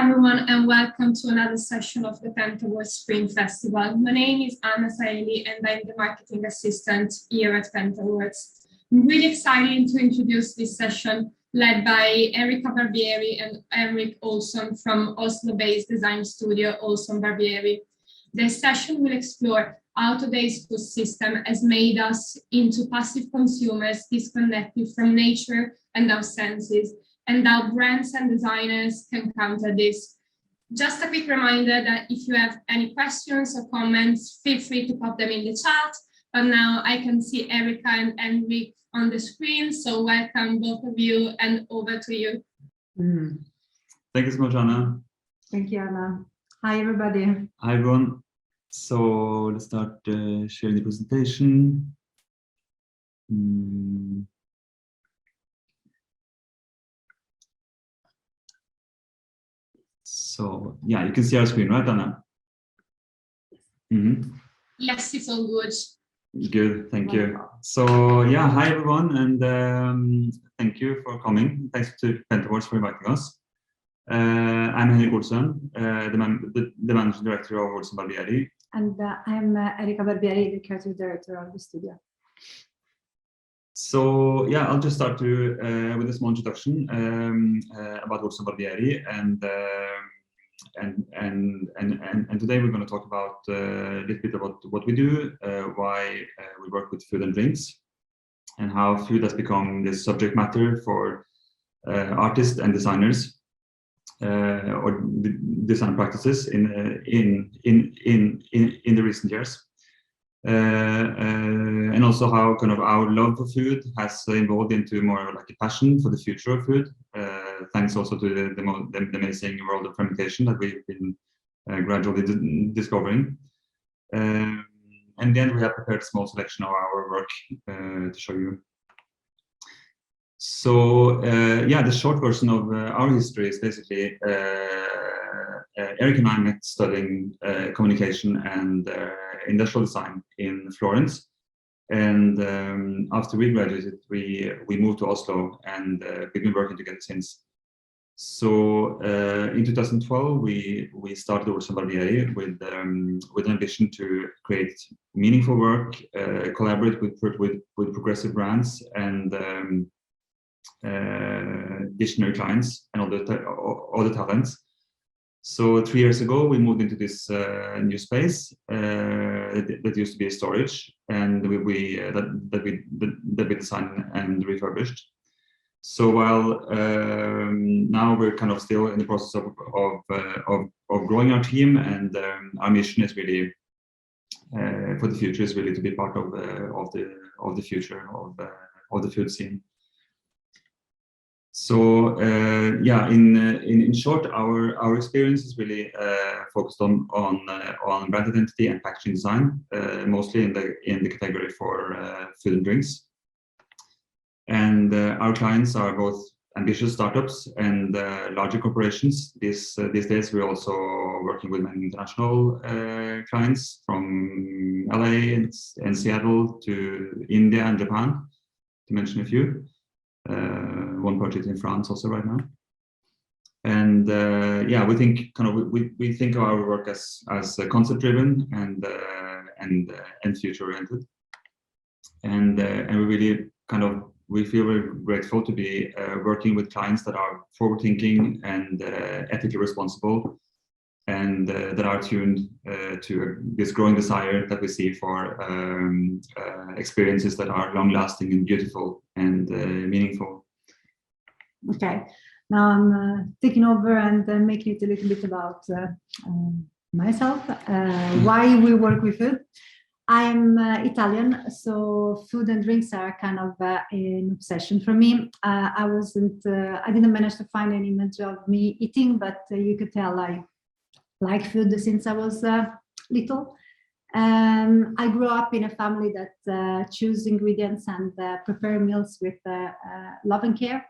everyone, and welcome to another session of the Pentaworld Spring Festival. My name is Anna Saeli, and I'm the marketing assistant here at Pentaworlds. I'm really excited to introduce this session led by Erika Barbieri and Henrik from Oslo-based design studio OlssønBarbieri. This session will explore how today's food system has made us into passive consumers disconnected from nature and our senses, and how brands and designers can counter this. Just a quick reminder that if you have any questions or comments, feel free to pop them in the chat. But now I can see Erika and Henrik on the screen, so welcome both of you, and over to you. Thank you so much, Anna. Thank you, Anna. Hi, everybody. Hi, everyone. So let's start sharing the presentation. So yeah, you can see our screen, right, Anna? Yes, it's all good. Good, thank you. So yeah, hi everyone, and thank you for coming. Thanks to Pentaworlds for inviting us. I'm Henrik, the managing director of OlssønBarbieri. And I'm Erika Barbieri, the creative director of the studio. So yeah, I'll just start with a small introduction about OlssønBarbieri, and today we're going to talk about a little bit about what we do, why we work with food and drinks, and how food has become the subject matter for artists and designers or design practices in the recent years. And also how kind of our love for food has evolved into more like a passion for the future of food, thanks also to the amazing world of fermentation that we've been gradually discovering. And then we have prepared a small selection of our work to show you. So yeah, the short version of our history is basically Eric and I met studying communication and industrial design in Florence, and after we graduated, we moved to Oslo, and we've been working together since. So in 2012, we started OlssønBarbieri with an ambition to create meaningful work, collaborate with progressive brands and visionary clients and other talents. So 3 years ago, we moved into this new space that used to be a storage, and that we designed and refurbished. So while now we're kind of still in the process of growing our team, and our mission is really for the future is really to be part of the future of the food scene. So yeah, in short, our experience is really focused on brand identity and packaging design, mostly in the category for food and drinks. And our clients are both ambitious startups and larger corporations. These days, we're also working with many international clients from LA and Seattle to India and Japan, to mention a few. One project in France also right now. And yeah, we think we think of our work as concept driven and future oriented, and we really we feel very grateful to be working with clients that are forward thinking and ethically responsible, and that are tuned to this growing desire that we see for experiences that are long lasting and beautiful and meaningful. Okay, now I'm taking over and making it a little bit about myself, why we work with food. I'm Italian, so food and drinks are kind of an obsession for me. I didn't manage to find an image of me eating, but you could tell I like food since I was little. I grew up in a family that choose ingredients and prepare meals with love and care.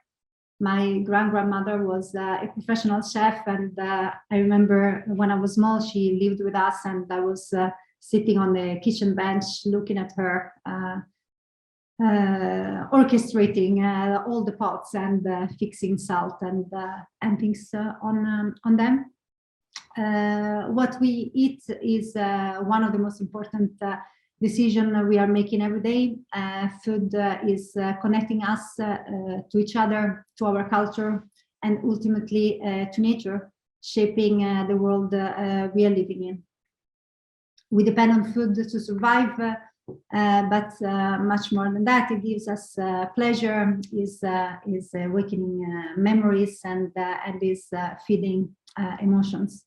My grandmother was a professional chef, and I remember when I was small, she lived with us, and I was sitting on the kitchen bench looking at her orchestrating all the pots and fixing salt and things on them. What we eat is one of the most important decisions we are making every day. Food is connecting us to each other, to our culture, and ultimately to nature, shaping the world we are living in. We depend on food to survive, but much more than that, it gives us pleasure, is awakening memories, and is feeding emotions.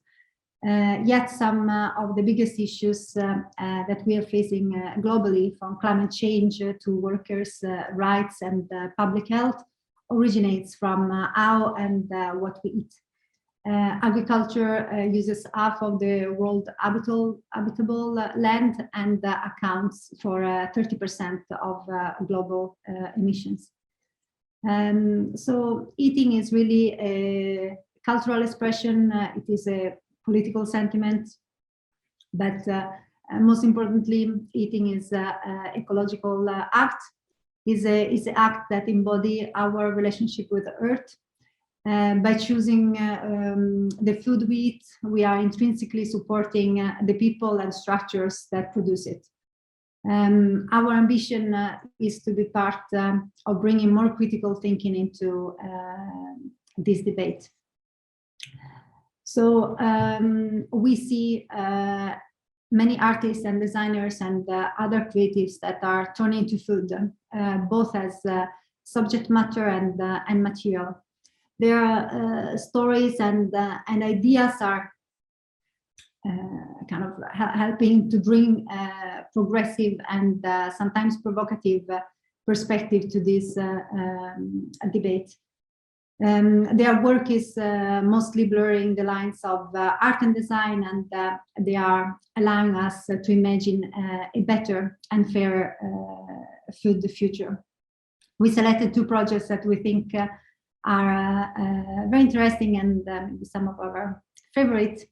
Yet some of the biggest issues that we are facing globally, from climate change to workers' rights and public health, originates from how and what we eat. Agriculture uses half of the world habitable land and accounts for 30% of global emissions. So eating is really a cultural expression, it is a political sentiment, but most importantly, eating is an ecological act, is an act that embodies our relationship with the earth. By choosing the food we eat, we are intrinsically supporting the people and structures that produce it. Our ambition is to be part of bringing more critical thinking into this debate. So we see many artists and designers and other creatives that are turning to food, both as subject matter and material. Their stories and ideas are kind of helping to bring progressive and sometimes provocative perspective to this debate. Their work is mostly blurring the lines of art and design, and they are allowing us to imagine a better and fairer food future. We selected two projects that we think are very interesting and some of our favorite.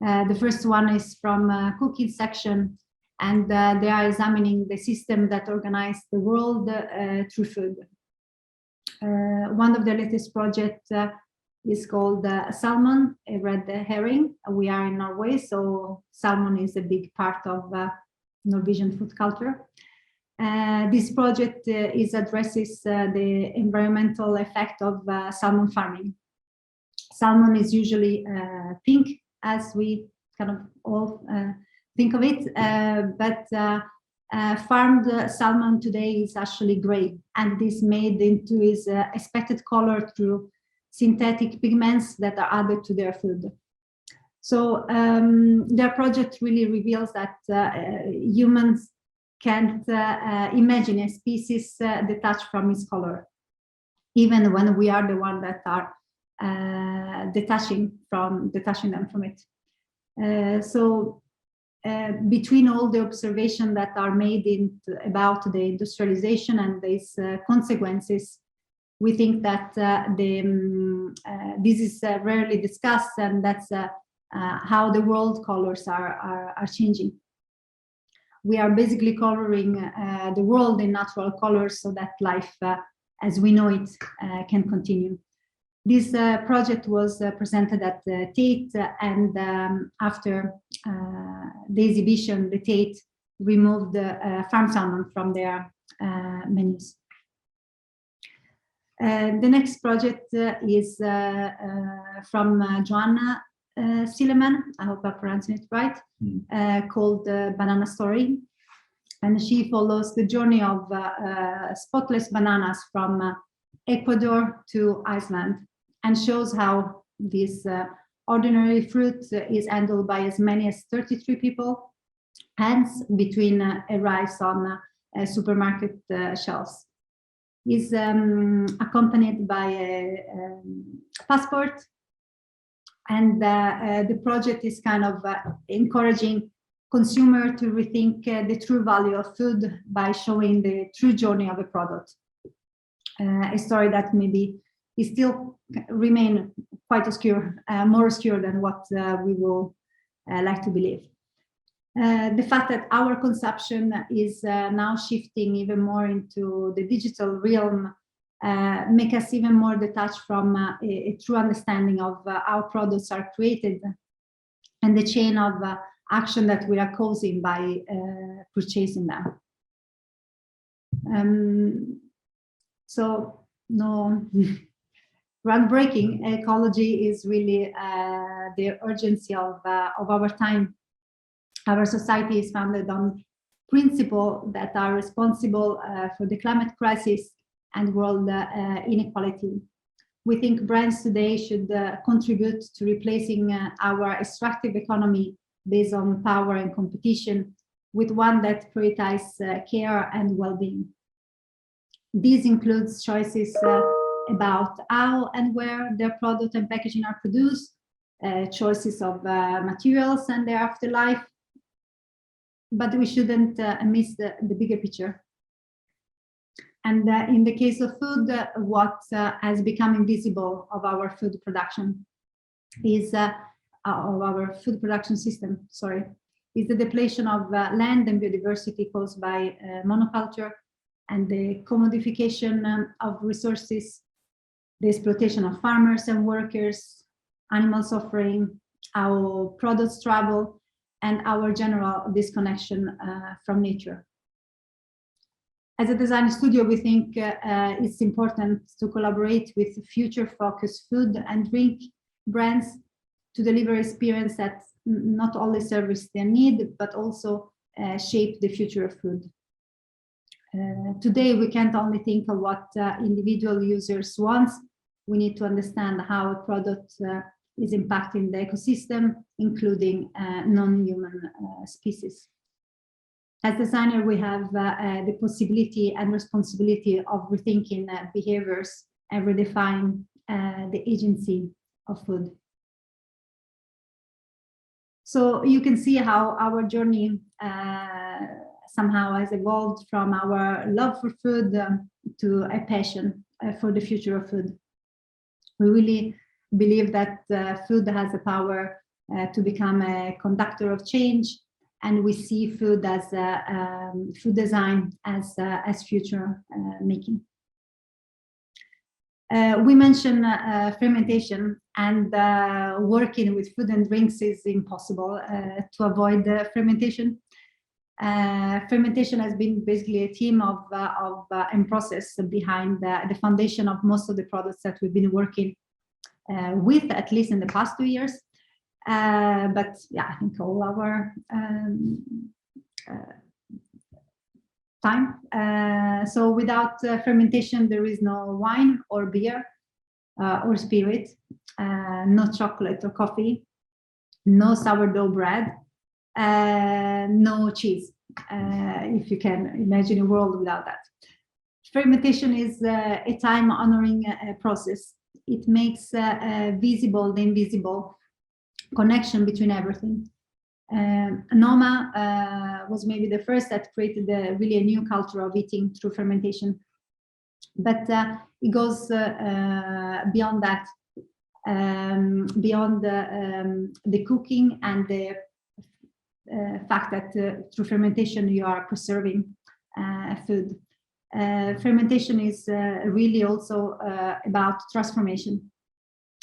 The first one is from cooking section, and they are examining the system that organized the world through food. One of the latest projects is called Salmon, a red herring. We are in Norway, so salmon is a big part of Norwegian food culture. This project addresses the environmental effect of salmon farming. Salmon is usually pink, as we kind of all think of it, but farmed salmon today is actually gray, and it is made into its expected color through synthetic pigments that are added to their food. So their project really reveals that humans can't imagine a species detached from its color, even when we are the ones that are detaching them from it. So between all the observations that are made about the industrialization and these consequences, we think that this is rarely discussed, and that's how the world colors are changing. We are basically coloring the world in natural colors so that life as we know it can continue. This project was presented at Tate, and after the exhibition, the Tate removed farm salmon from their menus. The next project is from Joanna Silleman, I hope I'm pronouncing it right, called Banana Story. And she follows the journey of spotless bananas from Ecuador to Iceland, and shows how this ordinary fruit is handled by as many as 33 people, hence between arrives on supermarket shelves. Is accompanied by a passport, and the project is kind of encouraging consumer to rethink the true value of food by showing the true journey of a product. A story that maybe is still remain quite obscure, more obscure than what we will like to believe. The fact that our consumption is now shifting even more into the digital realm make us even more detached from a true understanding of how products are created and the chain of action that we are causing by purchasing them. So, no, groundbreaking ecology is really the urgency of our time. Our society is founded on principles that are responsible for the climate crisis and world inequality. We think brands today should contribute to replacing our extractive economy based on power and competition with one that prioritizes care and well-being. This includes choices about how and where their product and packaging are produced, choices of materials and their afterlife, but we shouldn't miss the bigger picture. And in the case of food, what has become invisible of our food production is, of our food production system, sorry, is the depletion of land and biodiversity caused by monoculture and the commodification of resources, the exploitation of farmers and workers, animal suffering, how products travel, and our general disconnection from nature. As a design studio, we think it's important to collaborate with future-focused food and drink brands to deliver experience that not only service their need, but also shape the future of food. Today, we can't only think of what individual users want. We need to understand how a product is impacting the ecosystem, including non-human species. As designer, we have the possibility and responsibility of rethinking behaviors and redefine the agency of food. So you can see how our journey somehow has evolved from our love for food to a passion for the future of food. We really believe that food has the power to become a conductor of change, and we see food as food design as future making. We mentioned fermentation, and working with food and drinks is impossible to avoid fermentation. Fermentation has been basically a theme of and process behind the foundation of most of the products that we've been working with, at least in the past 2 years. But yeah, I think all our time. So without fermentation, there is no wine or beer or spirit, no chocolate or coffee, no sourdough bread, no cheese, if you can imagine a world without that. Fermentation is a time-honoring process. It makes visible the invisible connection between everything. Noma was maybe the first that created really a new culture of eating through fermentation. But it goes beyond that, beyond the cooking and the fact that through fermentation you are preserving food. Fermentation is really also about transformation.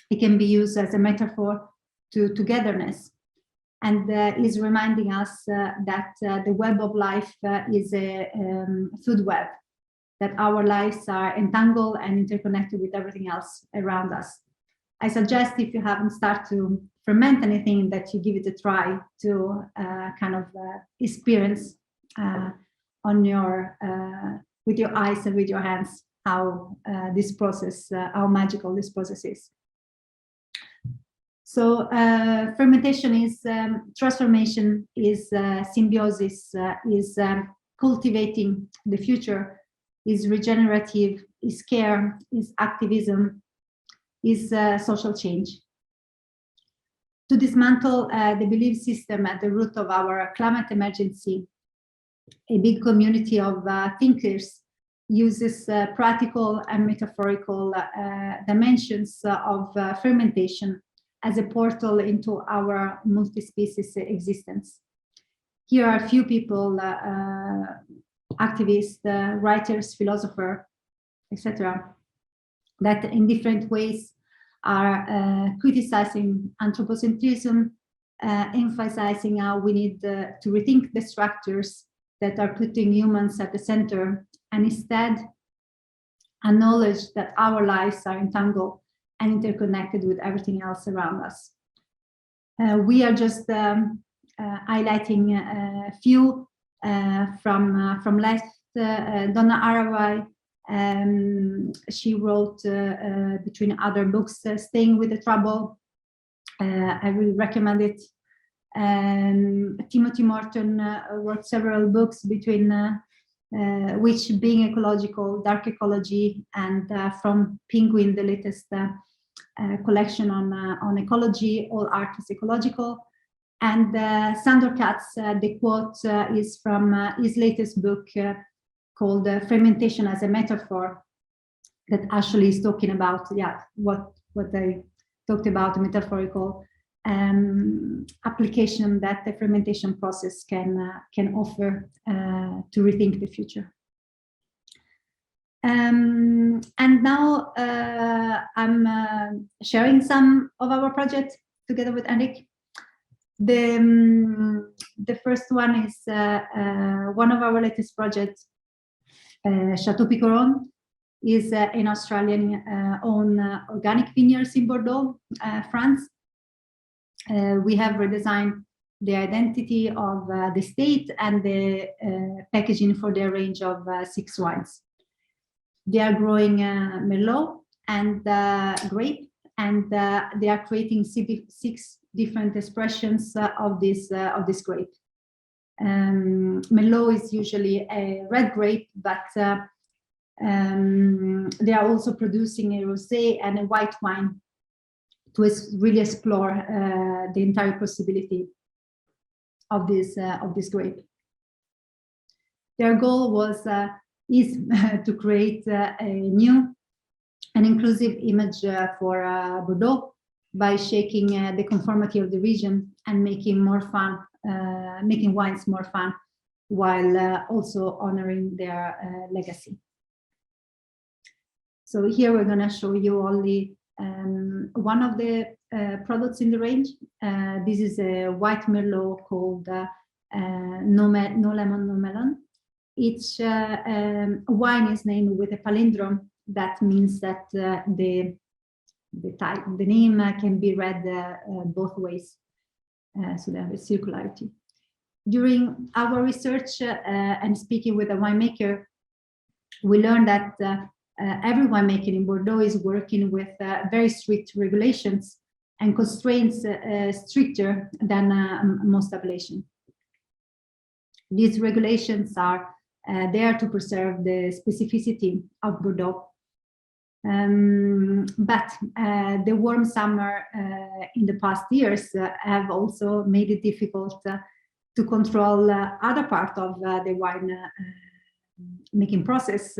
It can be used as a metaphor to togetherness, and is reminding us that the web of life is a food web, that our lives are entangled and interconnected with everything else around us. I suggest, if you haven't started to ferment anything, that you give it a try to kind of experience on your with your eyes and with your hands how this process, how magical this process is. So fermentation is transformation, is symbiosis, is cultivating the future, is regenerative, is care, is activism, is social change. To dismantle the belief system at the root of our climate emergency, a big community of thinkers uses practical and metaphorical dimensions of fermentation as a portal into our multi-species existence. here are a few people, activists, writers, philosophers, etc., that in different ways are criticizing anthropocentrism, emphasizing how we need to rethink the structures that are putting humans at the center, and instead acknowledge that our lives are entangled and interconnected with everything else around us. We are just highlighting a few from left. Donna Haraway, she wrote between other books, Staying with the Trouble. I really recommend it. Timothy Morton wrote several books, between which Being Ecological, Dark Ecology, and from Penguin, the latest collection on ecology, All Art is Ecological. And Sandor Katz, the quote is from his latest book called Fermentation as a Metaphor, that actually is talking about what I talked about, the metaphorical application that the fermentation process can offer to rethink the future. And now I'm sharing some of our projects together with Henrik. The first one is one of our latest projects, Chatupikoron, is an Australian owned organic vineyards in Bordeaux, France. We have redesigned the identity of the state and the packaging for their range of 6 wines. They are growing Merlot and grape, and they are creating 6 different expressions of this grape. Merlot is usually a red grape, but they are also producing a rosé and a white wine to really explore the entire possibility of this grape. Their goal was is to create a new and inclusive image for Bordeaux by shaking the conformity of the region and making wines more fun, while also honoring their legacy. So here we're going to show you only one of the products in the range. This is a white Merlot called No Lemon, No Melon. Each wine is named with a palindrome. That means that the name can be read both ways, so they have a circularity. During our research and speaking with a winemaker, we learned that every winemaker in Bordeaux is working with very strict regulations and constraints stricter than most appellation. These regulations are there to preserve the specificity of Bordeaux. But the warm summer in the past years have also made it difficult to control other part of the wine making process,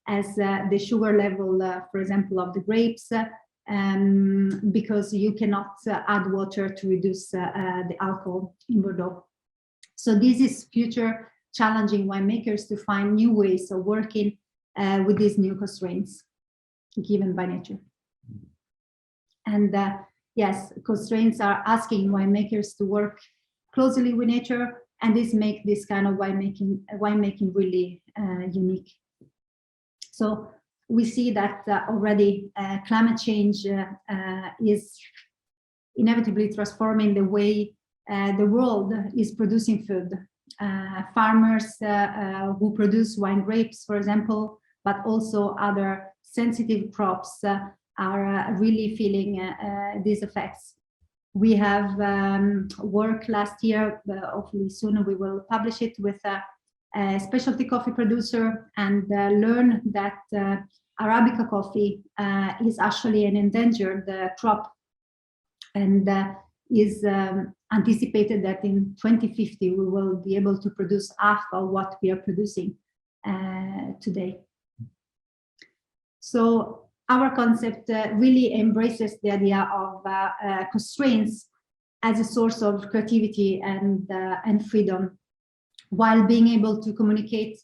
as the sugar level, for example, of the grapes, because you cannot add water to reduce the alcohol in Bordeaux. So this is future challenging winemakers to find new ways of working with these new constraints given by nature. And yes, constraints are asking winemakers to work closely with nature, and this makes this kind of winemaking really unique. So we see that already climate change is inevitably transforming the way the world is producing food. Farmers who produce wine grapes, for example, but also other sensitive crops are really feeling these effects. We have worked last year, hopefully soon we will publish it, with a specialty coffee producer, and learn that Arabica coffee is actually an endangered crop, and is anticipated that in 2050 we will be able to produce half of what we are producing today. So our concept really embraces the idea of constraints as a source of creativity and freedom, while being able to communicate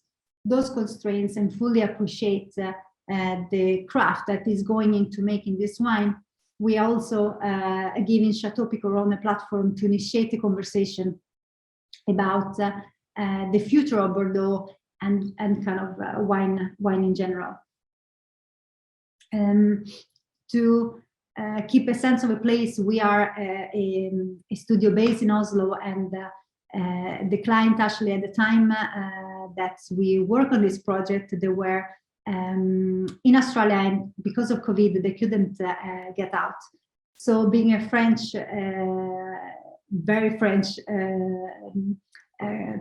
those constraints and fully appreciate the craft that is going into making this wine, we also giving Chatupikoron a platform to initiate a conversation about the future of Bordeaux and kind of wine in general. To keep a sense of a place, we are a studio based in Oslo, and the client actually at the time that we work on this project, they were in Australia, and because of COVID, they couldn't get out. So being a French, very French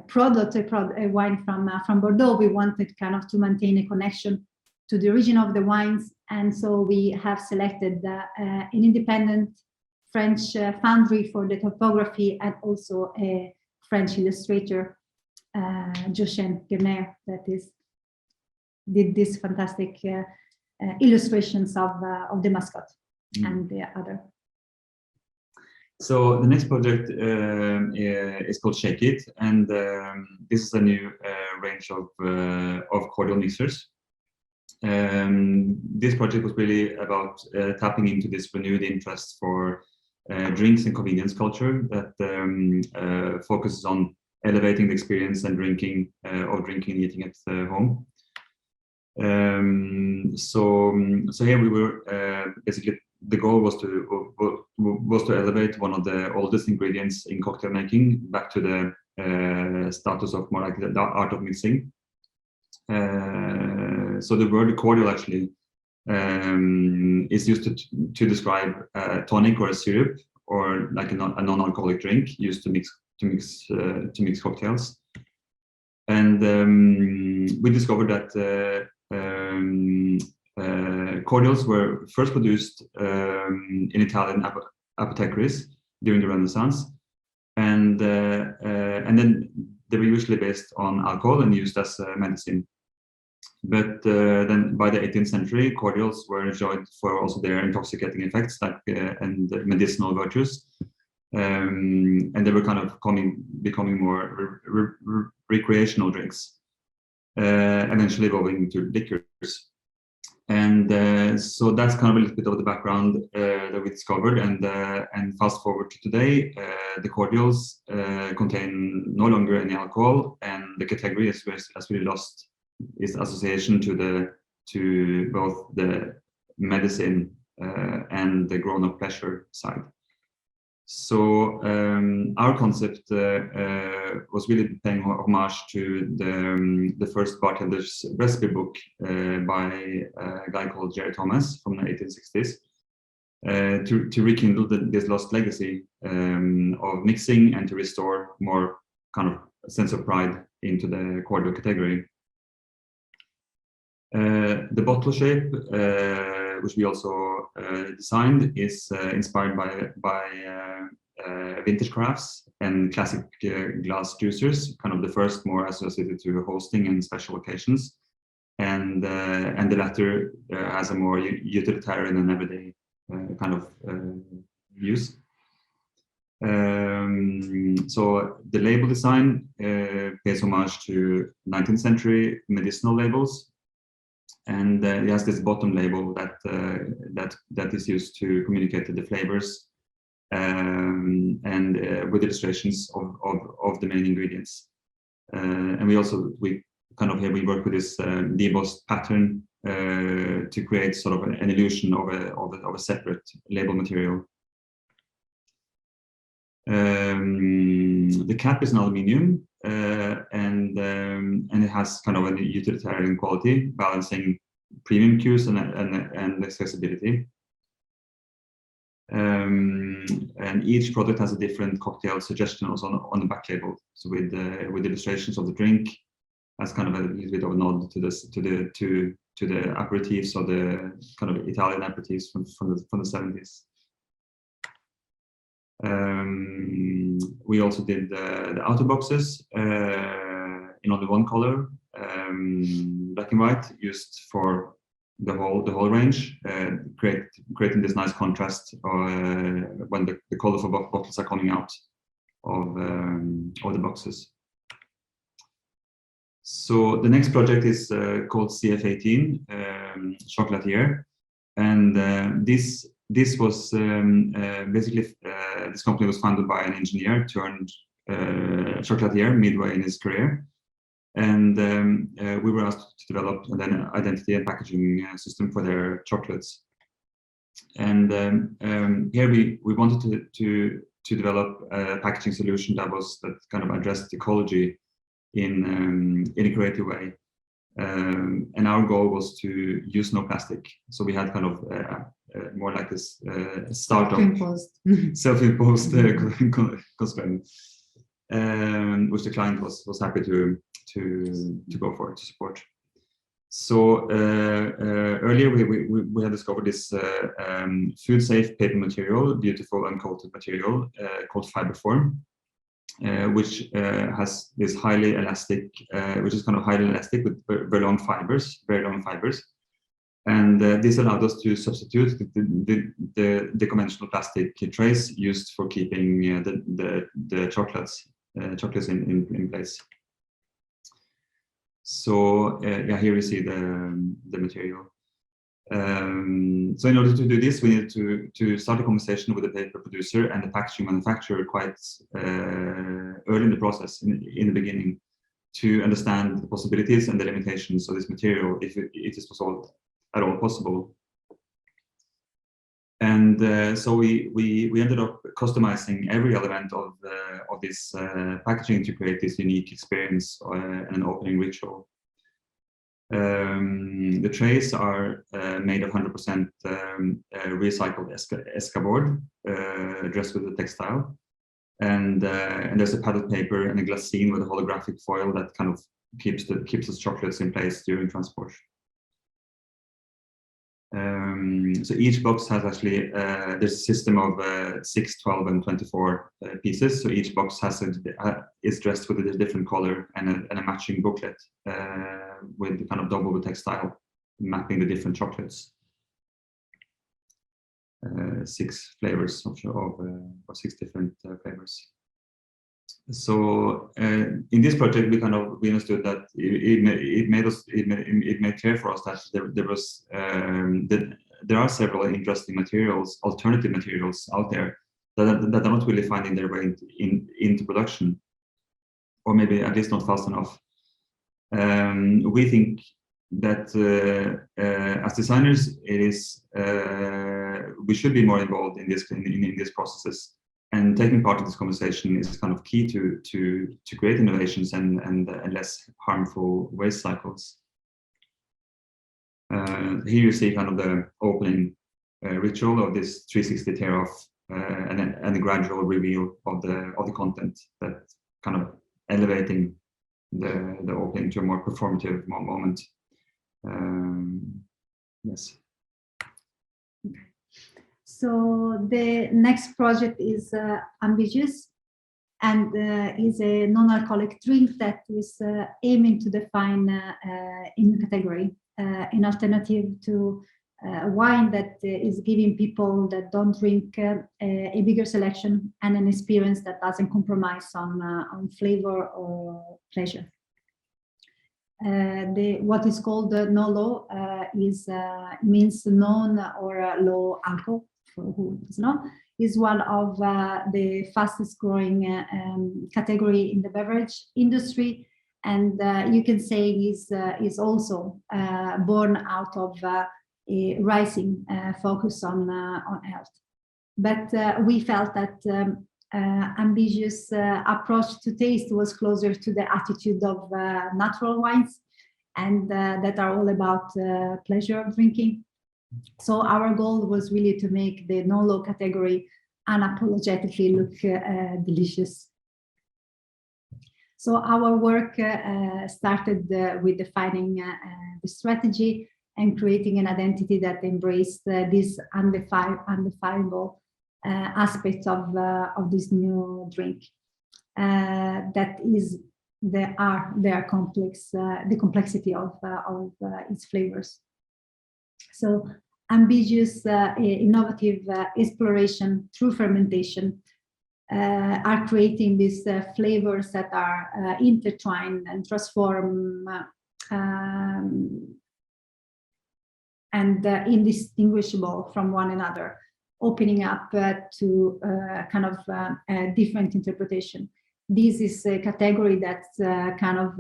product, a wine from Bordeaux, we wanted kind of to maintain a connection to the origin of the wines, and so we have selected an independent French foundry for the typography, and also a French illustrator, Joshen Gerner, that did these fantastic illustrations of the mascot and the other. So the next project is called Shake It, and this is a new range of cordial mixers. This project was really about tapping into this renewed interest for drinks and convenience culture that focuses on elevating the experience and drinking and eating at home. So here we were basically, the goal was to elevate one of the oldest ingredients in cocktail making back to the status of more like the art of mixing. So the word cordial actually is used to describe a tonic or a syrup, or like a non-alcoholic drink used to mix cocktails. And we discovered that cordials were first produced in Italian apothecaries during the Renaissance, and then they were usually based on alcohol and used as medicine. But then by the 18th century, cordials were enjoyed for also their intoxicating effects, like and medicinal virtues, and they were kind of becoming more recreational drinks, eventually evolving into liquors. And so that's kind of a little bit of the background that we discovered. And fast forward to today, the cordials contain no longer any alcohol, and the category has really lost its association to both the medicine and the grown-up pleasure side. So our concept was really paying homage to the first bartender's recipe book by a guy called Jerry Thomas from the 1860s, to rekindle this lost legacy of mixing and to restore more kind of sense of pride into the cordial category. The bottle shape, which we also designed, is inspired by vintage crafts and classic glass juicers, kind of the first more associated to hosting and special occasions, and the latter has a more utilitarian and everyday kind of use. So the label design pays homage to 19th century medicinal labels. And it has this bottom label that is used to communicate the flavors and with illustrations of the main ingredients. And we work with this debossed pattern to create sort of an illusion of a separate label material. The cap is an aluminium, and it has kind of a utilitarian quality, balancing premium cues and accessibility. And each product has a different cocktail suggestion also on the back label. So with illustrations of the drink, as kind of a little bit of a nod to the aperitifs, or the kind of Italian aperitifs from the 70s. We also did the outer boxes in only one color, black and white, used for the whole range, creating this nice contrast when the colorful bottles are coming out of the boxes. So the next project is called CF18 Chocolate, and this was basically this company was founded by an engineer turned chocolatier midway in his career, and we were asked to develop an identity and packaging system for their chocolates. And here we wanted to develop a packaging solution that kind of addressed ecology in a creative way. And our goal was to use no plastic. So we had kind of more like this startup, self-imposed constraint, which the client was happy to go for, to support. So earlier we had discovered this food-safe paper material, beautiful uncoated material called Fiberform, which has this highly elastic, which is kind of highly elastic with very long fibers, and this allowed us to substitute the conventional plastic trays used for keeping the chocolates in place. So yeah, here you see the material. So in order to do this, we needed to start a conversation with the paper producer and the packaging manufacturer quite early in the process, in the beginning, to understand the possibilities and the limitations of this material, if this was at all possible. And so we ended up customizing every element of this packaging to create this unique experience and an opening ritual. The trays are made of 100% recycled Esca board, dressed with a textile, and there's a padded paper and a glassine with a holographic foil that kind of keeps the chocolates in place during transport. So each box has actually there's a system of 6, 12, and 24 pieces. So each box is dressed with a different color and a matching booklet with kind of double the textile, mapping the different chocolates. 6 flavors of 6 different flavors. So in this project, we understood that it made clear for us that there are several interesting materials, alternative materials out there that are not really finding their way into production, or maybe at least not fast enough. We think that as designers, we should be more involved in these processes. And taking part in this conversation is kind of key to create innovations and less harmful waste cycles. Here you see kind of the opening ritual of this 360 tear-off and a gradual reveal of the content, that kind of elevating the opening to a more performative moment. Yes. So the next project is Ambiguous, and is a non-alcoholic drink that is aiming to define a new category, an alternative to wine that is giving people that don't drink a bigger selection and an experience that doesn't compromise on flavor or pleasure. What is called no low means known or low alcohol, for who does not, is one of the fastest growing category in the beverage industry, and you can say is also born out of a rising focus on health. But we felt that Ambiguous approach to taste was closer to the attitude of natural wines, and that are all about pleasure of drinking. So our goal was really to make the no-low category unapologetically look delicious. So our work started with defining the strategy and creating an identity that embraced this undefinable aspect of this new drink. That is the complexity of its flavors. So Ambiguous innovative exploration through fermentation are creating these flavors that are intertwined and transform and indistinguishable from one another, opening up to kind of a different interpretation. This is a category that's kind of,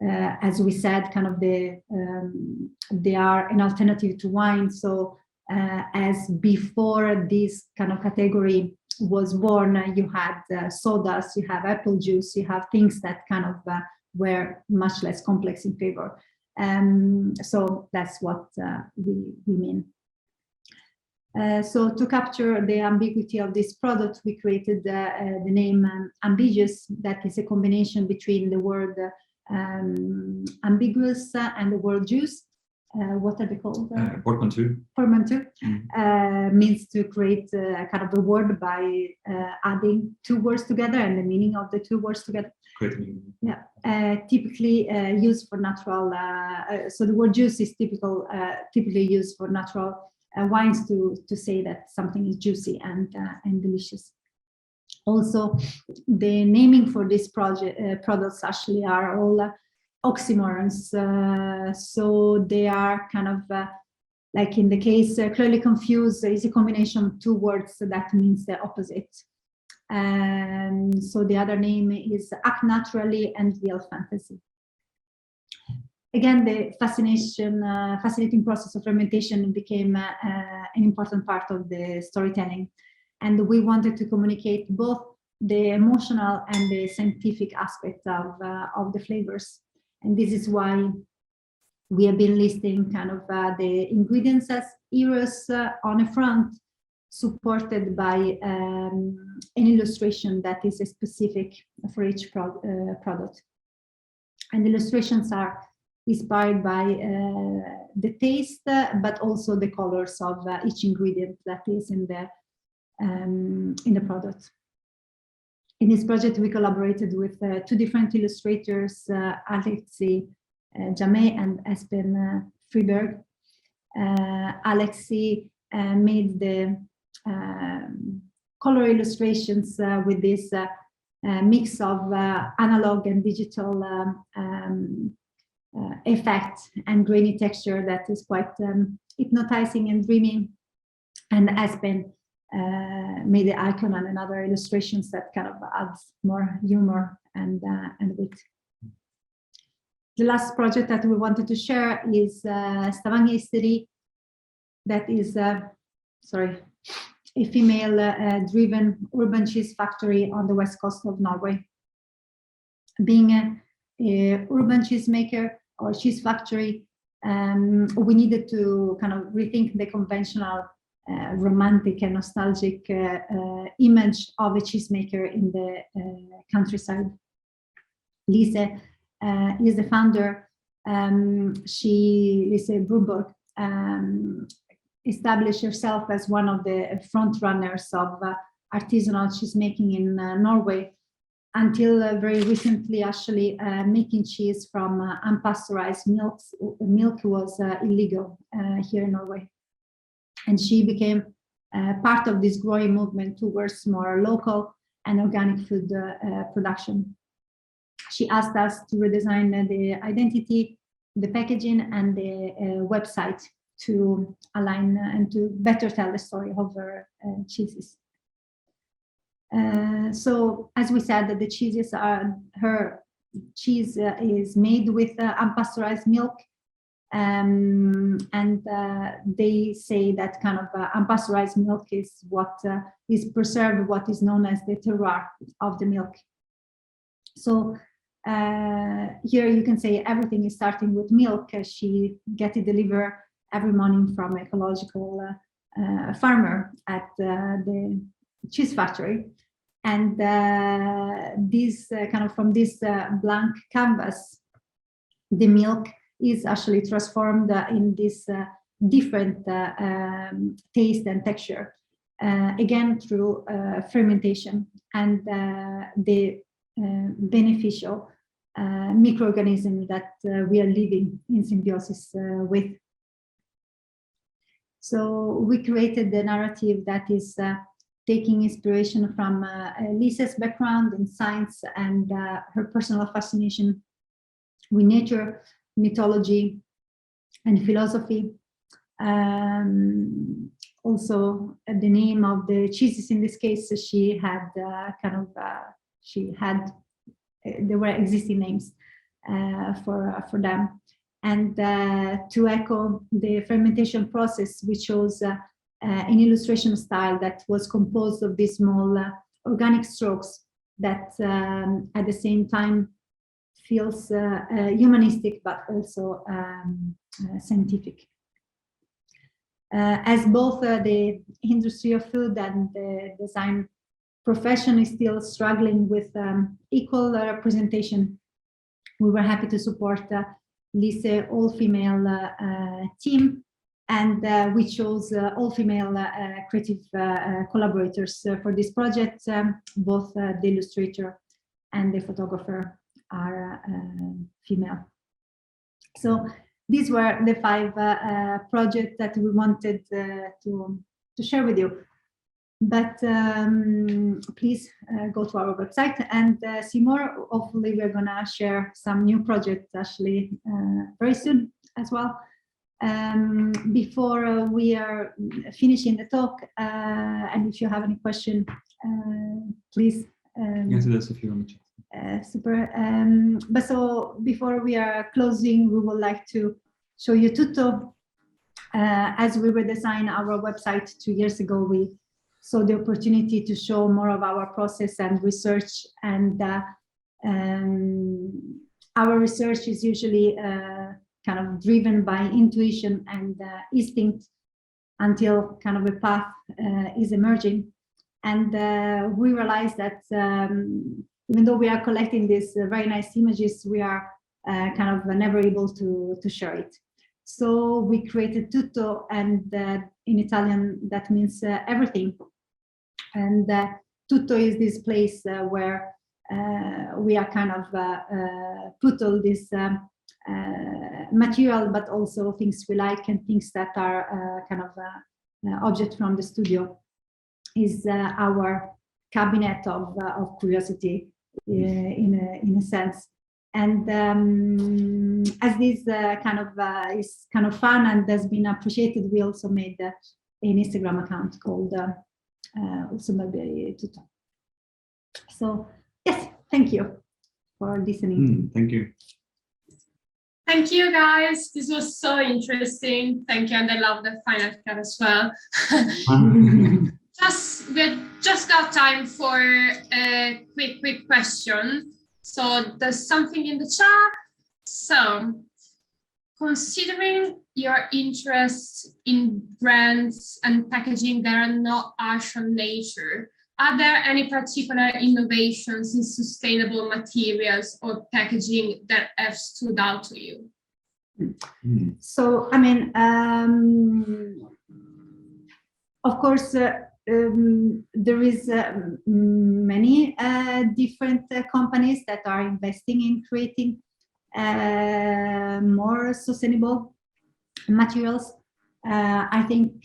as we said, kind of they are an alternative to wine. So as before this kind of category was born, you had sodas, you have apple juice, you have things that kind of were much less complex in flavor. So that's what we mean. So to capture the ambiguity of this product, we created the name Ambiguous, that is a combination between the word ambiguous and the word juice. What are they called? Portmanteau. Portmanteau means to create kind of a word by adding two words together and the meaning of the two words together. Yeah, typically used for natural. So the word juice is typically used for natural wines to say that something is juicy and delicious. Also, the naming for this products actually are all oxymorons. So they are kind of like in the case clearly confused is a combination of two words that means the opposite. So the other name is Act Naturally and Real Fantasy. Again, the fascinating process of fermentation became an important part of the storytelling. And we wanted to communicate both the emotional and the scientific aspect of the flavors. And this is why we have been listing kind of the ingredients as heroes on a front, supported by an illustration that is specific for each product. And the illustrations are inspired by the taste, but also the colors of each ingredient that is in the product. In this project, we collaborated with two different illustrators, Alexi Jamet and Espen Friberg. Alexi made the color illustrations with this mix of analog and digital effect and grainy texture that is quite hypnotizing and dreamy. And Espen made the icon and other illustrations that kind of adds more humor and wit. The last project that we wanted to share is Stavanger Ysteri, that is a female-driven urban cheese factory on the west coast of Norway. Being a urban cheesemaker or cheese factory, we needed to kind of rethink the conventional romantic and nostalgic image of a cheesemaker in the countryside. Lise is the founder. Lise Brumborg, established herself as one of the front runners of artisanal cheesemaking in Norway, until very recently, actually, making cheese from unpasteurized milk was illegal here in Norway. And she became part of this growing movement towards more local and organic food production. She asked us to redesign the identity, the packaging, and the website to align and to better tell the story of her cheeses. So, as we said, the cheeses are, her cheese is made with unpasteurized milk. And they say that kind of unpasteurized milk is what is preserved, what is known as the terroir of the milk. So here you can say everything is starting with milk. She gets it delivered every morning from an ecological farmer at the cheese factory. And this kind of from this blank canvas, the milk is actually transformed in this different taste and texture, again through fermentation and the beneficial microorganism that we are living in symbiosis with. So we created the narrative that is taking inspiration from Lisa's background in science and her personal fascination with nature, mythology, and philosophy. Also, the name of the cheeses in this case, she had there were existing names for them. And to echo the fermentation process, we chose an illustration style that was composed of these small organic strokes that at the same time feels humanistic but also scientific. As both the industry of food and the design profession is still struggling with equal representation, we were happy to support Lise all-female team, and we chose all-female creative collaborators for this project. Both the illustrator and the photographer are female. So these were the 5 projects that we wanted to share with you. But please go to our website and see more. Hopefully, we're gonna share some new projects actually very soon as well. Before we are finishing the talk, and if you have any question, please answer this if you want to. Super. But so before we are closing, we would like to show you Tutto. As we redesigned our website 2 years ago, we saw the opportunity to show more of our process and research. And our research is usually kind of driven by intuition and instinct until kind of a path is emerging. And we realized that even though we are collecting these very nice images, we are kind of never able to share it. So we created Tutto, and in Italian that means everything. And Tutto is this place where we are kind of put all this material, but also things we like and things that are kind of object from the studio. Is our cabinet of curiosity in a sense. And as this is kind of fun and has been appreciated, we also made an Instagram account called OlssønBarbieri Tutto. So yes, thank you for listening. Thank you. Thank you, guys. This was so interesting. Thank you, and I love the final cut as well. We just got time for a quick question. So there's something in the chat. So considering your interest in brands and packaging that are not harsh on nature, are there any particular innovations in sustainable materials or packaging that have stood out to you? So, I mean, of course, there is many different companies that are investing in creating more sustainable materials. I think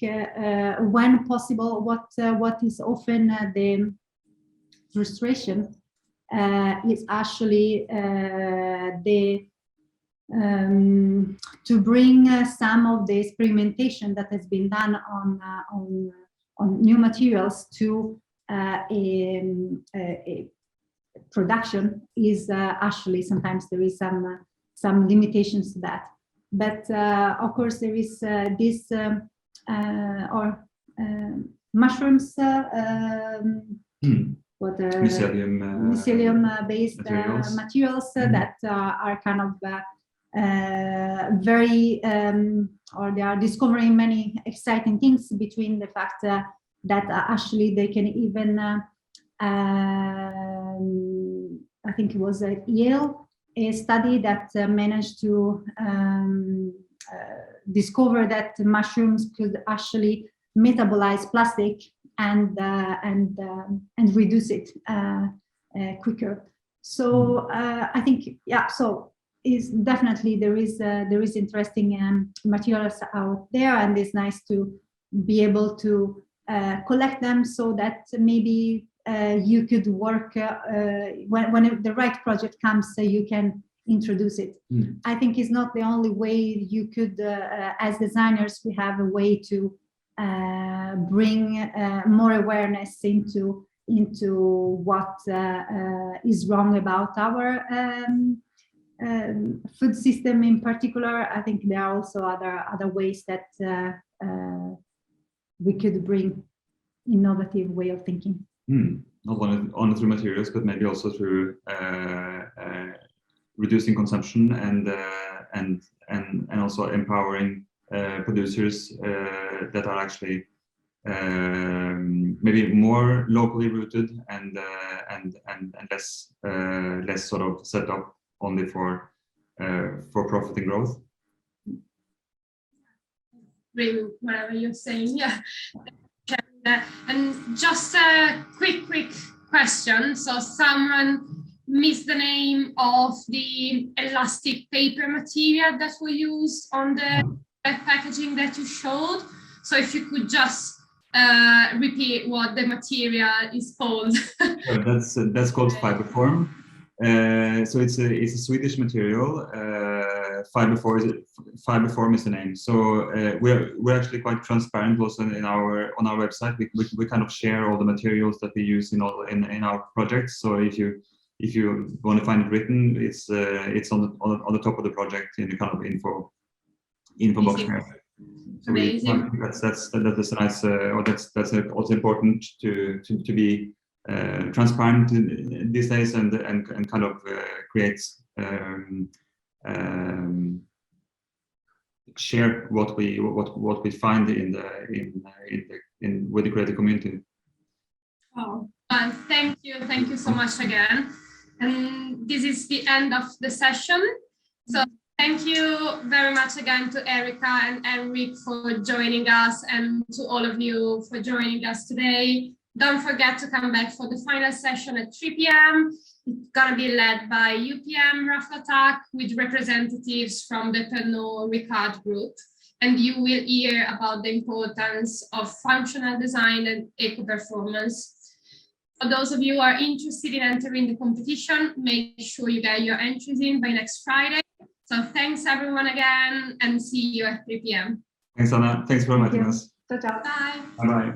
when possible, what is often the frustration is actually to bring some of the experimentation that has been done on new materials to a production is actually sometimes there is some limitations to that. But of course there is this mushrooms mycelium based materials that are kind of very or they are discovering many exciting things between the fact that actually they can even I think it was at Yale, a study that managed to discover that mushrooms could actually metabolize plastic and reduce it quicker. So I think so is definitely there is interesting materials out there, and it's nice to be able to collect them so that maybe you could work when the right project comes, you can introduce it. I think it's not the only way you could, as designers, we have a way to bring more awareness into what is wrong about our food system in particular. I think there are also other ways that we could bring innovative way of thinking. Not only through materials, but maybe also through reducing consumption and also empowering producers that are actually maybe more locally rooted and less sort of set up only for profit and growth. Really, whatever you're saying, yeah. And just a quick question. So someone missed the name of the elastic paper material that we used on the packaging that you showed. So if you could just repeat what the material is called. Sure, that's called Fiberform. So it's a Swedish material. Fiberform is the name. So we're actually quite transparent also on our website. We kind of share all the materials that we use in our projects. So if you want to find it written, it's on the top of the project in the kind of info box there. So that's nice. Or that's also important to be transparent these days and kind of creates share what we find with the creative community. Oh, thank you so much again. And this is the end of the session. So thank you very much again to Erika and Henrik for joining us, and to all of you for joining us today. Don't forget to come back for the final session at 3 p.m. It's going to be led by UPM Raflatak with representatives from the Pernod Ricard Group. And you will hear about the importance of functional design and eco-performance. For those of you who are interested in entering the competition, make sure you get your entries in by next Friday. So thanks everyone again, and see you at 3 p.m. Thanks, Anna. Thanks very much. Ciao, ciao. Bye. Bye-bye.